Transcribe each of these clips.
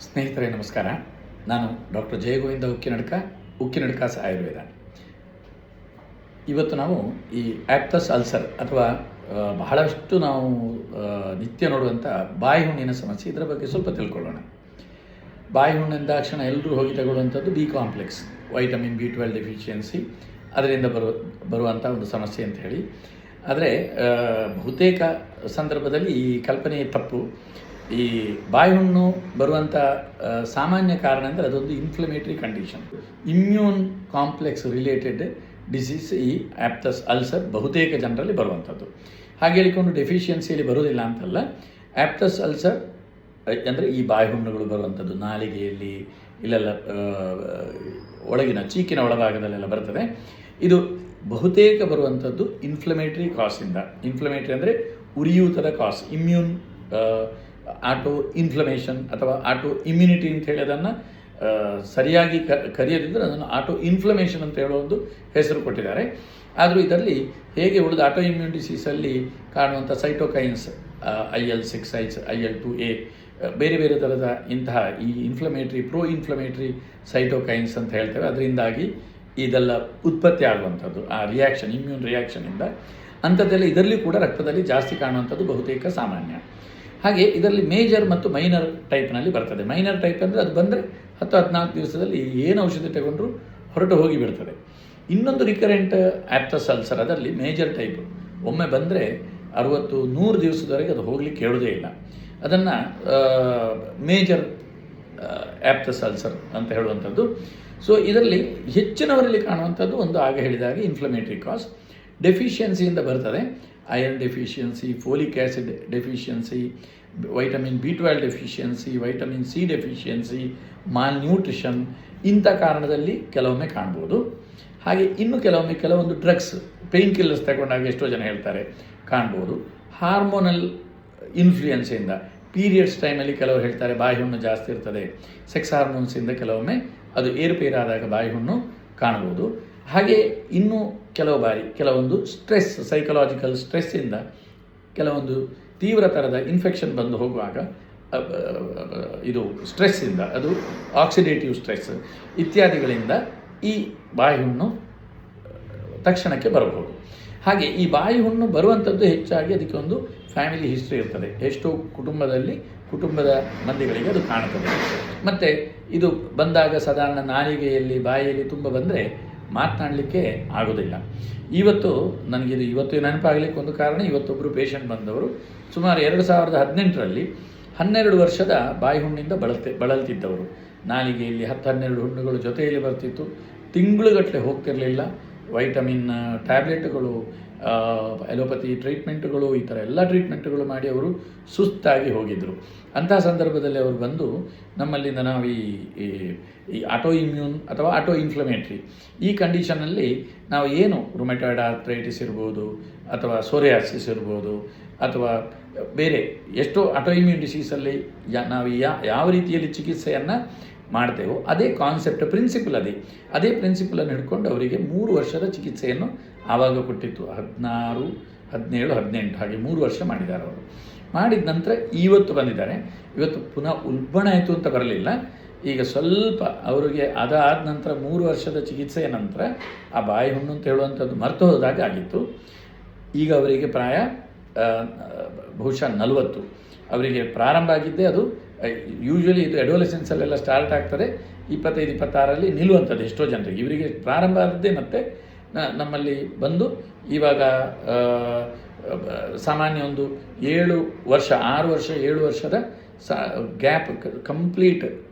ಸ್ನೇಹಿತರೆ ನಮಸ್ಕಾರ. ನಾನು ಡಾಕ್ಟರ್ ಜಯಗೋವಿಂದ ಉಕ್ಕಿನಡ್ಕ ಆಯುರ್ವೇದ. ಇವತ್ತು ನಾವು ಈ ಆಪ್ತಸ್ ಅಲ್ಸರ್ ಅಥವಾ ಬಹಳಷ್ಟು ನಾವು ನಿತ್ಯ ನೋಡುವಂಥ ಬಾಯಿ ಹುಣ್ಣಿನ ಸಮಸ್ಯೆ, ಇದರ ಬಗ್ಗೆ ಸ್ವಲ್ಪ ತಿಳ್ಕೊಳ್ಳೋಣ. ಬಾಯಿ ಹುಣ್ಣೆಂದಾಕ್ಷಣ ಎಲ್ಲರೂ ಹೋಗಿ ತಗೊಳ್ಳುವಂಥದ್ದು B complex, vitamin B12 deficiency, ಅದರಿಂದ ಬರುವಂಥ ಒಂದು ಸಮಸ್ಯೆ ಅಂತ ಹೇಳಿ. ಆದರೆ ಬಹುತೇಕ ಸಂದರ್ಭದಲ್ಲಿ ಈ ಕಲ್ಪನೆ ತಪ್ಪು. ಈ ಬಾಯಿ ಹುಣ್ಣು ಬರುವಂಥ ಸಾಮಾನ್ಯ ಕಾರಣ ಅಂದರೆ ಅದೊಂದು inflammatory condition, immune complex related disease. ಈ ಆಪ್ತಸ್ ಅಲ್ಸರ್ ಬಹುತೇಕ ಜನರಲ್ಲಿ ಬರುವಂಥದ್ದು. ಹಾಗೆ ಹೇಳಿಕೊಂಡು ಡೆಫಿಷಿಯನ್ಸಿಯಲ್ಲಿ ಬರೋದಿಲ್ಲ ಅಂತಲ್ಲ. ಆಪ್ತಸ್ ಅಲ್ಸರ್ ಅಂದರೆ ಈ ಬಾಯಿ ಹುಣ್ಣುಗಳು ಬರುವಂಥದ್ದು ನಾಲಿಗೆಯಲ್ಲಿ, ಇಲ್ಲೆಲ್ಲ ಒಳಗಿನ ಚೀಕಿನ ಒಳಭಾಗದಲ್ಲೆಲ್ಲ ಬರ್ತದೆ. ಇದು ಬಹುತೇಕ ಬರುವಂಥದ್ದು ಇನ್ಫ್ಲಮೇಟರಿ ಕಾಸಿಂದ. ಇನ್ಫ್ಲಮೇಟರಿ ಅಂದರೆ ಉರಿಯೂತದ ಕಾಸ್, ಇಮ್ಯೂನ್ ಆಟೋ ಇನ್ಫ್ಲಮೇಷನ್ ಅಥವಾ ಆಟೋ ಇಮ್ಯುನಿಟಿ ಅಂತ ಹೇಳಿ ಅದನ್ನು ಸರಿಯಾಗಿ ಕರೆಯದಿದ್ದರೆ ಅದನ್ನು ಆಟೋ ಇನ್ಫ್ಲಮೇಷನ್ ಅಂತ ಹೇಳೋ ಒಂದು ಹೆಸರು ಕೊಟ್ಟಿದ್ದಾರೆ. ಆದರೂ ಇದರಲ್ಲಿ ಹೇಗೆ ಉಳಿದ ಆಟೋ ಇಮ್ಯೂನ್ ಡಿಸೀಸಲ್ಲಿ ಕಾಣುವಂಥ ಸೈಟೋಕೈನ್ಸ್, IL-6, IL-2A, ಬೇರೆ ಬೇರೆ ಥರದ ಇಂತಹ ಈ ಇನ್ಫ್ಲಮೇಟ್ರಿ, ಪ್ರೋ ಇನ್ಫ್ಲಮೇಟ್ರಿ ಸೈಟೋಕೈನ್ಸ್ ಅಂತ ಹೇಳ್ತೇವೆ. ಅದರಿಂದಾಗಿ ಇದೆಲ್ಲ ಉತ್ಪತ್ತಿ ಆಗುವಂಥದ್ದು, ಆ ರಿಯಾಕ್ಷನ್, ಇಮ್ಯೂನ್ ರಿಯಾಕ್ಷನಿಂದ ಅಂಥದ್ದೆಲ್ಲ ಇದರಲ್ಲಿ ಕೂಡ ರಕ್ತದಲ್ಲಿ ಜಾಸ್ತಿ ಕಾಣುವಂಥದ್ದು ಬಹುತೇಕ ಸಾಮಾನ್ಯ. ಹಾಗೆ ಇದರಲ್ಲಿ ಮೇಜರ್ ಮತ್ತು ಮೈನರ್ ಟೈಪ್ನಲ್ಲಿ ಬರ್ತದೆ. ಮೈನರ್ ಟೈಪ್ ಅಂದರೆ ಅದು ಬಂದರೆ 10-14 ದಿವಸದಲ್ಲಿ ಏನು ಔಷಧಿ ತಗೊಂಡ್ರೂ ಹೊರಟು ಹೋಗಿ ಬಿಡ್ತದೆ. ಇನ್ನೊಂದು ರಿಕರೆಂಟ್ ಆಪ್ತಸ್ ಅಲ್ಸರ್, ಅದರಲ್ಲಿ ಮೇಜರ್ ಟೈಪು ಒಮ್ಮೆ ಬಂದರೆ 60-100 ದಿವಸದವರೆಗೆ ಅದು ಹೋಗಲಿಕ್ಕೆ ಹೇಳೋದೇ ಇಲ್ಲ. ಅದನ್ನು ಮೇಜರ್ ಆಪ್ತಸ್ ಅಲ್ಸರ್ ಅಂತ ಹೇಳುವಂಥದ್ದು. ಸೊ ಇದರಲ್ಲಿ ಹೆಚ್ಚಿನವರಲ್ಲಿ ಕಾಣುವಂಥದ್ದು ಒಂದು ಆಗ ಹೇಳಿದಾಗೆ ಇನ್ಫ್ಲಮೇಟರಿ ಕಾಸ್, ಡೆಫಿಷಿಯನ್ಸಿಯಿಂದ ಬರ್ತದೆ. Iron deficiency, folic acid deficiency, vitamin B12 deficiency, vitamin C deficiency, mall nutrition, ಇಂಥ ಕಾರಣದಲ್ಲಿ ಕೆಲವೊಮ್ಮೆ ಕಾಣ್ಬೋದು. ಹಾಗೆ ಇನ್ನು ಕೆಲವೊಂದು ಡ್ರಗ್ಸ್, ಪೇಯ್ನ್ ಕಿಲ್ಲರ್ಸ್ ತಗೊಂಡಾಗ ಎಷ್ಟೋ ಜನ ಹೇಳ್ತಾರೆ ಕಾಣ್ಬೋದು. ಹಾರ್ಮೋನಲ್ ಇನ್ಫ್ಲೂಯೆನ್ಸಿಂದ, ಪೀರಿಯಡ್ಸ್ ಟೈಮಲ್ಲಿ ಕೆಲವರು ಹೇಳ್ತಾರೆ ಬಾಯಿ ಹುಣ್ಣು ಜಾಸ್ತಿ ಇರ್ತದೆ. ಸೆಕ್ಸ್ ಹಾರ್ಮೋನ್ಸಿಂದ ಕೆಲವೊಮ್ಮೆ ಅದು ಏರುಪೇರಾದಾಗ ಬಾಯಿ ಹುಣ್ಣು ಕಾಣ್ಬೋದು. ಹಾಗೆ ಇನ್ನೂ ಕೆಲವೊಂದು ಸ್ಟ್ರೆಸ್, ಸೈಕಲಾಜಿಕಲ್ ಸ್ಟ್ರೆಸ್ಸಿಂದ, ಕೆಲವೊಂದು ತೀವ್ರ ಥರದ ಇನ್ಫೆಕ್ಷನ್ ಬಂದು ಹೋಗುವಾಗ ಇದು ಸ್ಟ್ರೆಸ್ಸಿಂದ, ಅದು ಆಕ್ಸಿಡೇಟಿವ್ ಸ್ಟ್ರೆಸ್ ಇತ್ಯಾದಿಗಳಿಂದ ಈ ಬಾಯಿ ಹುಣ್ಣು ತಕ್ಷಣಕ್ಕೆ ಬರಬಹುದು. ಹಾಗೆ ಈ ಬಾಯಿ ಹುಣ್ಣು ಬರುವಂಥದ್ದು ಹೆಚ್ಚಾಗಿ ಅದಕ್ಕೆ ಒಂದು ಫ್ಯಾಮಿಲಿ ಹಿಸ್ಟ್ರಿ ಇರ್ತದೆ. ಎಷ್ಟೋ ಕುಟುಂಬದ ಮಂದಿಗಳಿಗೆ ಅದು ಕಾಣುತ್ತದೆ. ಮತ್ತು ಇದು ಬಂದಾಗ ಸಾಧಾರಣ ನಾಲಿಗೆಯಲ್ಲಿ, ಬಾಯಿಯಲ್ಲಿ ತುಂಬ ಬಂದರೆ ಮಾತನಾಡಲಿಕ್ಕೆ ಆಗೋದಿಲ್ಲ. ಇವತ್ತು ನೆನಪಾಗಲಿಕ್ಕೆ ಒಂದು ಕಾರಣ, ಇವತ್ತೊಬ್ಬರು ಪೇಷಂಟ್ ಬಂದವರು ಸುಮಾರು 2018ರಲ್ಲಿ 12 ವರ್ಷದ ಬಾಯಿ ಹುಣ್ಣಿಂದ ಬಳಲ್ತಿದ್ದವರು. ನಾಲಿಗೆಯಲ್ಲಿ 10-12 ಹುಣ್ಣುಗಳು ಜೊತೆಯಲ್ಲಿ ಬರ್ತಿತ್ತು, ತಿಂಗಳುಗಟ್ಟಲೆ ಹೋಗ್ತಿರಲಿಲ್ಲ. ವೈಟಮಿನ್ ಟ್ಯಾಬ್ಲೆಟ್ಗಳು, ಅಲೋಪತಿ ಟ್ರೀಟ್ಮೆಂಟ್ಗಳು, ಈ ಥರ ಎಲ್ಲ ಟ್ರೀಟ್ಮೆಂಟ್ಗಳು ಮಾಡಿ ಅವರು ಸುಸ್ತಾಗಿ ಹೋಗಿದ್ದರು. ಅಂತಹ ಸಂದರ್ಭದಲ್ಲಿ ಅವರು ಬಂದು ನಮ್ಮಲ್ಲಿಂದ ನಾವು ಈ ಆಟೋ ಇಮ್ಯೂನ್ ಅಥವಾ ಆಟೋ ಇನ್ಫ್ಲಮೇಟ್ರಿ ಈ ಕಂಡೀಷನಲ್ಲಿ ನಾವು ಏನು ರುಮೆಟಾಯ್ಡ್ ಆರ್ಥ್ರೈಟಿಸ್ ಇರ್ಬೋದು, ಅಥವಾ ಸೋರಿಯಾಸಿಸ್ ಇರ್ಬೋದು, ಅಥವಾ ಬೇರೆ ಎಷ್ಟೋ ಆಟೋ ಇಮ್ಯೂನ್ ಡಿಸೀಸಲ್ಲಿ ನಾವು ಯಾವ ರೀತಿಯಲ್ಲಿ ಚಿಕಿತ್ಸೆಯನ್ನು ಮಾಡ್ತೇವೋ ಅದೇ ಕಾನ್ಸೆಪ್ಟ್, ಅದೇ ಪ್ರಿನ್ಸಿಪಲನ್ನು ಹಿಡ್ಕೊಂಡು ಅವರಿಗೆ 3 ವರ್ಷದ ಚಿಕಿತ್ಸೆಯನ್ನು ಆವಾಗ ಕೊಟ್ಟಿತ್ತು. 16, 17, 18 ಹಾಗೆ 3 ವರ್ಷ ಮಾಡಿದ್ದಾರೆ ಅವರು. ಮಾಡಿದ ನಂತರ ಇವತ್ತು ಬಂದಿದ್ದಾರೆ. ಇವತ್ತು ಪುನಃ ಉಲ್ಬಣ ಆಯಿತು ಅಂತ ಬರಲಿಲ್ಲ. ಈಗ ಸ್ವಲ್ಪ ಅವರಿಗೆ ಅದಾದ ನಂತರ 3 ವರ್ಷದ ಚಿಕಿತ್ಸೆಯ ನಂತರ ಆ ಬಾಯಿ ಹುಣ್ಣು ಅಂತ ಹೇಳುವಂಥದ್ದು ಮರೆತು ಹೋದಾಗ ಆಗಿತ್ತು. ಈಗ ಅವರಿಗೆ ಪ್ರಾಯ ಬಹುಶಃ 40. ಅವರಿಗೆ ಪ್ರಾರಂಭ ಆಗಿದ್ದೇ ಅದು ಯೂಶ್ವಲಿ ಇದು ಅಡೋಲೆಸೆನ್ಸಲ್ಲೆಲ್ಲ ಸ್ಟಾರ್ಟ್ ಆಗ್ತದೆ, 25-26ರಲ್ಲಿ ನಿಲ್ಲುವಂಥದ್ದು ಎಷ್ಟೋ ಜನರಿಗೆ. ಇವರಿಗೆ ಪ್ರಾರಂಭ ಆದದ್ದೇ ಮತ್ತು ನಮ್ಮಲ್ಲಿ ಬಂದು ಇವಾಗ ಸಾಮಾನ್ಯ ಒಂದು 6 ವರ್ಷ 7 ವರ್ಷದ ಗ್ಯಾಪ್, ಕಂಪ್ಲೀಟ್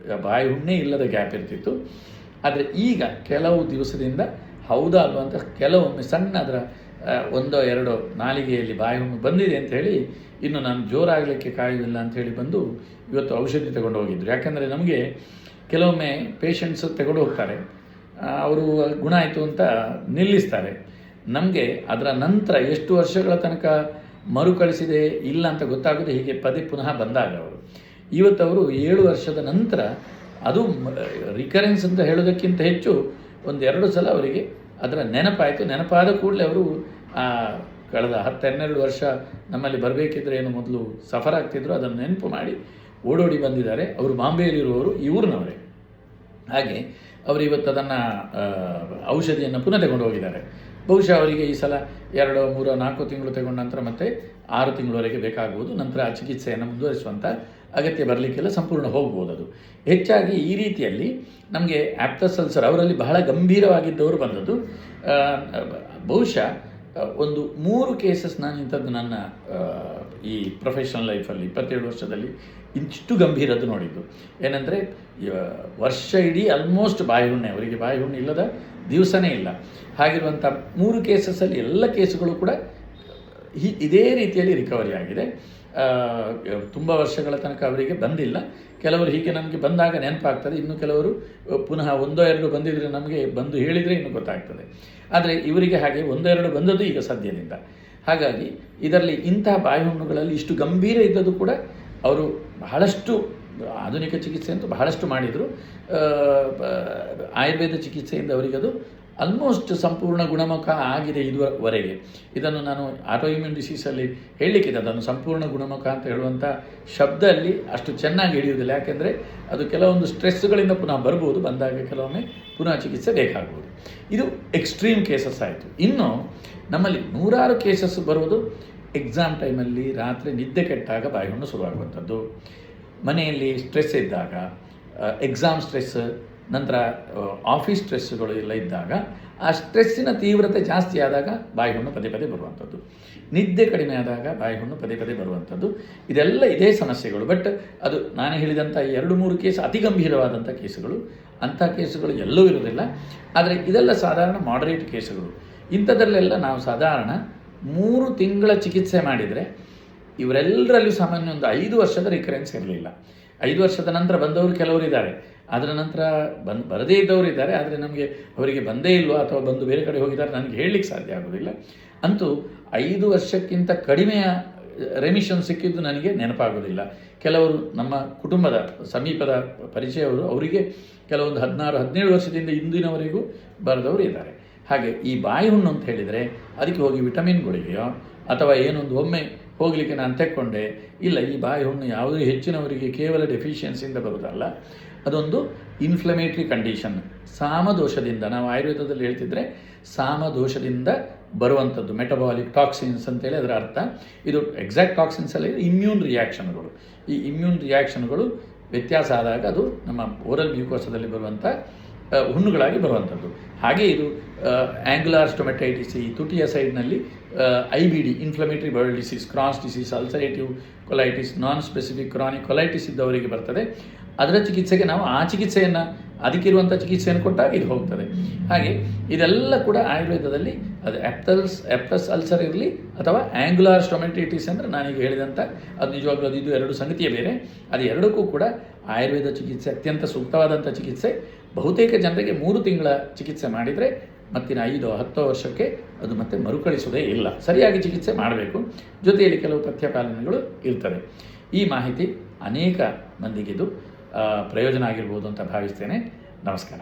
ಬಾಯಿ ಹುಣ್ಣೇ ಇಲ್ಲದ ಗ್ಯಾಪ್ ಇರ್ತಿತ್ತು. ಆದರೆ ಈಗ ಕೆಲವು ದಿವಸದಿಂದ ಹೌದಾ ಅಲ್ವಾ ಅಂತ ಕೆಲವೊಮ್ಮೆ ಸಣ್ಣ ಅದರ 1-2 ನಾಲಿಗೆಯಲ್ಲಿ ಬಾಯಿ ಹುಣ್ಣು ಬಂದಿದೆ ಅಂಥೇಳಿ, ಇನ್ನು ನಾನು ಜೋರಾಗಲಿಕ್ಕೆ ಕಾಯುವುದಿಲ್ಲ ಅಂಥೇಳಿ ಬಂದು ಇವತ್ತು ಔಷಧಿ ತಗೊಂಡು ಹೋಗಿದ್ರು. ಯಾಕೆಂದರೆ ನಮಗೆ ಕೆಲವೊಮ್ಮೆ ಪೇಷಂಟ್ಸ್ ತಗೊಂಡು ಹೋಗ್ತಾರೆ, ಅವರು ಗುಣ ಆಯಿತು ಅಂತ ನಿಲ್ಲಿಸ್ತಾರೆ. ನಮಗೆ ಅದರ ನಂತರ ಎಷ್ಟು ವರ್ಷಗಳ ತನಕ ಮರುಕಳಿಸಿದೆ ಇಲ್ಲ ಅಂತ ಗೊತ್ತಾಗೋದು ಹೀಗೆ ಪುನಃ ಬಂದಾಗ ಅವರು. ಇವತ್ತವರು 7 ವರ್ಷದ ನಂತರ, ಅದು ರಿಕರೆನ್ಸ್ ಅಂತ ಹೇಳೋದಕ್ಕಿಂತ ಹೆಚ್ಚು 1-2 ಸಲ ಅವರಿಗೆ ಅದರ ನೆನಪಾಯಿತು. ನೆನಪಾದ ಕೂಡಲೇ ಅವರು ಕಳೆದ 10-12 ವರ್ಷ ನಮ್ಮಲ್ಲಿ ಬರಬೇಕಿದ್ರೆ ಏನು ಮೊದಲು ಸಫರ್ ಆಗ್ತಿದ್ರು ಅದನ್ನು ನೆನಪು ಮಾಡಿ ಓಡೋಡಿ ಬಂದಿದ್ದಾರೆ. ಅವರು ಬಾಂಬೆಯಲ್ಲಿರುವವರು, ಈ ಊರಿನವರೇ. ಹಾಗೆ ಅವರು ಇವತ್ತು ಅದನ್ನು ಔಷಧಿಯನ್ನು ಪುನಃ ತಗೊಂಡು ಹೋಗಿದ್ದಾರೆ. ಬಹುಶಃ ಅವರಿಗೆ ಈ ಸಲ 2, 3, 4 ತಿಂಗಳು ತಗೊಂಡ ನಂತರ ಮತ್ತೆ 6 ತಿಂಗಳವರೆಗೆ ಬೇಕಾಗುವುದು. ನಂತರ ಆ ಚಿಕಿತ್ಸೆಯನ್ನು ಮುಂದುವರಿಸುವಂಥ ಅಗತ್ಯ ಬರಲಿಕ್ಕೆಲ್ಲ ಸಂಪೂರ್ಣ ಹೋಗ್ಬೋದು. ಅದು ಹೆಚ್ಚಾಗಿ ಈ ರೀತಿಯಲ್ಲಿ ನಮಗೆ ಆಪ್ತಸ್ ಅಲ್ಸರ್ ಅವರಲ್ಲಿ ಬಹಳ ಗಂಭೀರವಾಗಿದ್ದವರು ಬಂದದ್ದು. ಬಹುಶಃ ಒಂದು 3 ಕೇಸಸ್ ನಾನು ಇಂಥದ್ದು ನನ್ನ ಈ ಪ್ರೊಫೆಷನಲ್ ಲೈಫಲ್ಲಿ 27 ವರ್ಷದಲ್ಲಿ ಇಷ್ಟು ಗಂಭೀರದ್ದು ನೋಡಿದ್ದು. ಏನಂದರೆ ವರ್ಷ ಇಡೀ ಆಲ್ಮೋಸ್ಟ್ ಬಾಯಿಹುಣ್ಣೆ, ಅವರಿಗೆ ಬಾಯಿಹುಣ್ಣೆ ಇಲ್ಲದ ದಿವಸನೇ ಇಲ್ಲ. ಹಾಗಿರುವಂಥ 3 ಕೇಸಸ್ಸಲ್ಲಿ ಎಲ್ಲ ಕೇಸುಗಳು ಕೂಡ ಇದೇ ರೀತಿಯಲ್ಲಿ ರಿಕವರಿ ಆಗಿದೆ. ತುಂಬ ವರ್ಷಗಳ ತನಕ ಅವರಿಗೆ ಬಂದಿಲ್ಲ. ಕೆಲವರು ಹೀಗೆ ನಮಗೆ ಬಂದಾಗ ನೆನಪಾಗ್ತದೆ, ಇನ್ನು ಕೆಲವರು ಪುನಃ 1-2 ಬಂದಿದ್ದರೆ ನಮಗೆ ಬಂದು ಹೇಳಿದರೆ ಇನ್ನೂ ಗೊತ್ತಾಗ್ತದೆ. ಆದರೆ ಇವರಿಗೆ ಹಾಗೆ 1-2 ಬಂದದ್ದು ಈಗ ಸದ್ಯದಿಂದ. ಹಾಗಾಗಿ ಇದರಲ್ಲಿ ಇಂತಹ ಬಾಯಿಹುಣ್ಣುಗಳಲ್ಲಿ ಇಷ್ಟು ಗಂಭೀರ ಇದ್ದದ್ದು ಕೂಡ ಅವರು ಬಹಳಷ್ಟು ಆಧುನಿಕ ಚಿಕಿತ್ಸೆ ಅಂತೂ ಬಹಳಷ್ಟು ಮಾಡಿದರು. ಆಯುರ್ವೇದ ಚಿಕಿತ್ಸೆಯಿಂದ ಅವರಿಗದು ಆಲ್ಮೋಸ್ಟ್ ಸಂಪೂರ್ಣ ಗುಣಮುಖ ಆಗಿದೆ ಇದುವರೆಗೆ. ಇದನ್ನು ನಾನು ಆಟೋಇಮ್ಯೂನ್ ಡಿಸೀಸಲ್ಲಿ ಹೇಳಲಿಕ್ಕಿದೆ, ಅದನ್ನು ಸಂಪೂರ್ಣ ಗುಣಮುಖ ಅಂತ ಹೇಳುವಂಥ ಶಬ್ದ ಅಲ್ಲಿ ಅಷ್ಟು ಚೆನ್ನಾಗಿ ಹಿಡಿಯುವುದಿಲ್ಲ. ಯಾಕೆಂದರೆ ಅದು ಕೆಲವೊಂದು ಸ್ಟ್ರೆಸ್ಗಳಿಂದ ಪುನಃ ಬರ್ಬೋದು, ಬಂದಾಗ ಕೆಲವೊಮ್ಮೆ ಪುನಃ ಚಿಕಿತ್ಸೆ ಬೇಕಾಗ್ಬೋದು. ಇದು ಎಕ್ಸ್ಟ್ರೀಮ್ ಕೇಸಸ್ ಆಯಿತು. ಇನ್ನು ನಮ್ಮಲ್ಲಿ 100 ಕೇಸಸ್ ಬರುವುದು ಎಕ್ಸಾಮ್ ಟೈಮಲ್ಲಿ ರಾತ್ರಿ ನಿದ್ದೆ ಕೆಟ್ಟಾಗ ಬಾಯಿಹುಣ್ಣು ಶುರುವಾಗುವಂಥದ್ದು, ಮನೆಯಲ್ಲಿ ಸ್ಟ್ರೆಸ್ ಇದ್ದಾಗ, ಎಕ್ಸಾಮ್ ಸ್ಟ್ರೆಸ್, ನಂತರ ಆಫೀಸ್ ಸ್ಟ್ರೆಸ್ಗಳು ಎಲ್ಲ ಇದ್ದಾಗ, ಆ ಸ್ಟ್ರೆಸ್ಸಿನ ತೀವ್ರತೆ ಜಾಸ್ತಿ ಆದಾಗ ಬಾಯಿಹುಣ್ಣು ಪದೇ ಪದೇ ಬರುವಂಥದ್ದು, ನಿದ್ದೆ ಕಡಿಮೆ ಆದಾಗ ಬಾಯಿಹುಣ್ಣು ಪದೇ ಪದೇ ಬರುವಂಥದ್ದು. ಇದೆಲ್ಲ ಇದೇ ಸಮಸ್ಯೆಗಳು. ಬಟ್ ಅದು ನಾನು ಹೇಳಿದಂಥ 2-3 ಕೇಸ್ ಅತಿ ಗಂಭೀರವಾದಂಥ ಕೇಸುಗಳು. ಅಂಥ ಕೇಸುಗಳು ಎಲ್ಲೂ ಇರೋದಿಲ್ಲ. ಆದರೆ ಇದೆಲ್ಲ ಸಾಧಾರಣ ಮಾಡರೇಟ್ ಕೇಸುಗಳು. ಇಂಥದ್ದರಲ್ಲೆಲ್ಲ ನಾವು ಸಾಧಾರಣ 3 ತಿಂಗಳ ಚಿಕಿತ್ಸೆ ಮಾಡಿದರೆ ಇವರೆಲ್ಲರಲ್ಲೂ ಸಾಮಾನ್ಯ ಒಂದು 5 ವರ್ಷದ ರಿಕರೆನ್ಸ್ ಇರಲಿಲ್ಲ. 5 ವರ್ಷದ ನಂತರ ಬಂದವರು ಕೆಲವರು ಇದ್ದಾರೆ, ಅದರ ನಂತರ ಬರದೇ ಇದ್ದವರು ಇದ್ದಾರೆ. ಆದರೆ ನಮಗೆ ಅವರಿಗೆ ಬಂದೇ ಇಲ್ವೋ ಅಥವಾ ಬಂದು ಬೇರೆ ಕಡೆ ಹೋಗಿದ್ದಾರೆ ನನಗೆ ಹೇಳಲಿಕ್ಕೆ ಸಾಧ್ಯ ಆಗೋದಿಲ್ಲ. ಅಂತೂ 5 ವರ್ಷಕ್ಕಿಂತ ಕಡಿಮೆಯ ರೆಮಿಷನ್ ಸಿಕ್ಕಿದ್ದು ನನಗೆ ನೆನಪಾಗೋದಿಲ್ಲ. ಕೆಲವರು ನಮ್ಮ ಕುಟುಂಬದ ಸಮೀಪದ ಪರಿಚಯವರು, ಅವರಿಗೆ ಕೆಲವೊಂದು 16-17 ವರ್ಷದಿಂದ ಇಂದಿನವರೆಗೂ ಬರೆದವರು ಇದ್ದಾರೆ. ಹಾಗೆ ಈ ಬಾಯಿಹುಣ್ಣು ಅಂತ ಹೇಳಿದರೆ ಅದಕ್ಕೆ ಹೋಗಿ ವಿಟಮಿನ್ ಗುಳಿಗೆಯೋ ಅಥವಾ ಏನೊಂದು ಒಮ್ಮೆ ಹೋಗಲಿಕ್ಕೆ ನಾನು ತೆಕ್ಕೊಂಡೆ ಇಲ್ಲ. ಈ ಬಾಯಿಹುಣ್ಣು ಯಾವುದೇ ಹೆಚ್ಚಿನವರಿಗೆ ಕೇವಲ ಡೆಫಿಷಿಯನ್ಸಿಯಿಂದ ಬರುವುದಲ್ಲ, ಅದೊಂದು ಇನ್ಫ್ಲಮೇಟ್ರಿ ಕಂಡೀಷನ್, ಸಾಮದೋಷದಿಂದ. ನಾವು ಆಯುರ್ವೇದದಲ್ಲಿ ಹೇಳ್ತಿದ್ರೆ ಸಾಮದೋಷದಿಂದ ಬರುವಂಥದ್ದು, ಮೆಟಬಾಲಿಕ್ ಟಾಕ್ಸಿನ್ಸ್ ಅಂತೇಳಿ ಅದರ ಅರ್ಥ. ಇದು ಎಕ್ಸಾಕ್ಟ್ ಟಾಕ್ಸಿನ್ಸ್ ಅಲ್ಲಿ ಇಮ್ಯೂನ್ ರಿಯಾಕ್ಷನ್ಗಳು. ಈ ಇಮ್ಯೂನ್ ರಿಯಾಕ್ಷನ್ಗಳು ವ್ಯತ್ಯಾಸ ಆದಾಗ ಅದು ನಮ್ಮ ಓರಲ್ ಮ್ಯೂಕೋಸದಲ್ಲಿ ಬರುವಂಥ ಹುಣ್ಣುಗಳಾಗಿ ಬರುವಂಥದ್ದು. ಹಾಗೆ ಇದು ಆ್ಯಂಗ್ಯುಲಾರ್ ಸ್ಟೊಮೆಟೈಟಿಸ್, ಈ ತುಟಿಯ ಸೈಡ್ನಲ್ಲಿ IBD, inflammatory bowel disease, Crohn's disease, ulcerative colitis, non specific chronic colitis ಇದ್ದವರಿಗೆ ಬರ್ತದೆ. ಅದರ ಚಿಕಿತ್ಸೆಗೆ ನಾವು ಆ ಚಿಕಿತ್ಸೆಯನ್ನು, ಅದಕ್ಕಿರುವಂಥ ಚಿಕಿತ್ಸೆಯನ್ನು ಕೊಟ್ಟಾಗ ಇದು ಹೋಗ್ತದೆ. ಹಾಗೆ ಇದೆಲ್ಲ ಕೂಡ ಆಯುರ್ವೇದದಲ್ಲಿ ಅದು ಆಪ್ತಸ್ ಅಲ್ಸರ್ ಇರಲಿ ಅಥವಾ ಆ್ಯಂಗ್ಯುಲಾರ್ ಸ್ಟೊಮೆಟೈಟಿಸ್ ಅಂದರೆ ನಾನೀಗ ಹೇಳಿದಂಥ ಅದು ನಿಜವಾಗ್ಲೂ ಅದು ಇದು 2 ಸಂಗತಿಯೇ ಬೇರೆ. ಅದು ಎರಡಕ್ಕೂ ಕೂಡ ಆಯುರ್ವೇದ ಚಿಕಿತ್ಸೆ ಅತ್ಯಂತ ಸೂಕ್ತವಾದಂಥ ಚಿಕಿತ್ಸೆ. ಬಹುತೇಕ ಜನರಿಗೆ 3 ತಿಂಗಳ ಚಿಕಿತ್ಸೆ ಮಾಡಿದರೆ ಮತ್ತಿನ 5-10 ವರ್ಷಕ್ಕೆ ಅದು ಮತ್ತೆ ಮರುಕಳಿಸುವುದೇ ಇಲ್ಲ. ಸರಿಯಾಗಿ ಚಿಕಿತ್ಸೆ ಮಾಡಬೇಕು, ಜೊತೆಯಲ್ಲಿ ಕೆಲವು ಪಥ್ಯಪಾಲನೆಗಳು ಇರ್ತವೆ. ಈ ಮಾಹಿತಿ ಅನೇಕ ಮಂದಿಗಿದು ಪ್ರಯೋಜನ ಆಗಿರ್ಬೋದು ಅಂತ ಭಾವಿಸ್ತೇನೆ. ನಮಸ್ಕಾರ.